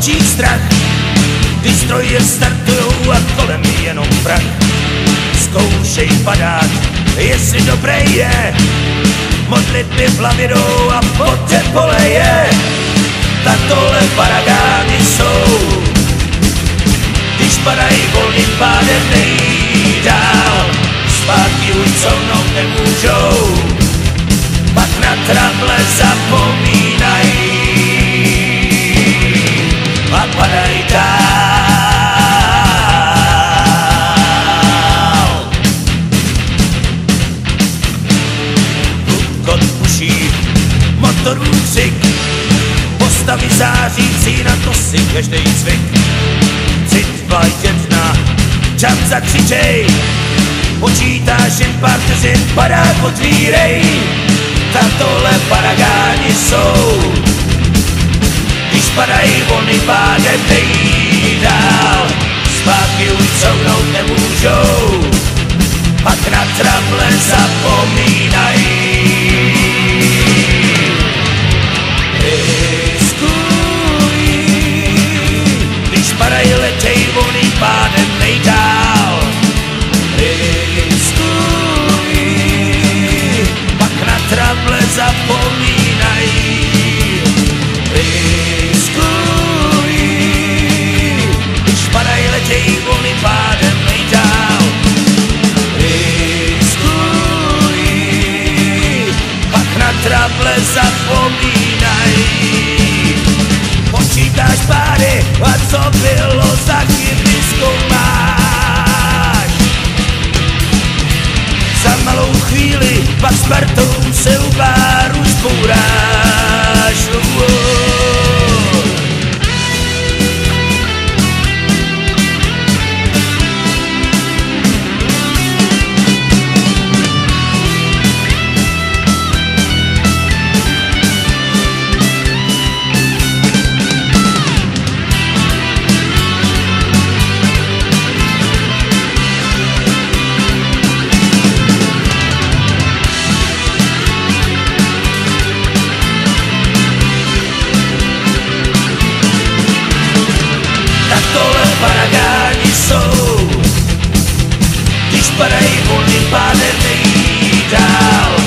očích strach, když stroje startujou a kolem jenom prach. Zkoušej padát, jestli dobrý je, modlitby v hlavě jdou a poté poleje. Tak tohle paragány jsou, když padají volným pádem nejdál, zpátky už co mnou nemůžou, pak na trable zapomínají a padají dál. Kot puší, motorů křik, postavy zářící, na to si každej cvik. 3, 2, 1, čas zakřičej, počítáš jen pár vteřin, padák otvírej. Tak tohle paragáni jsou, když padají volným pádem nejdál, zpátky už couvnout nemůžou, pak na trable zapomínají. Padají, letej volným pádem nejdál. Riskuj, pak na trable zapomínají. Riskuj, když padají, letej volným pádem nejdál. Riskuj, pak na trable zapomínají. Počítáš pády a co bylo za chyby zkoumáš. Za malou chvíli pak s partou se u báru zbouráš. Paragáni jsou, když padají volným pádem nejdál.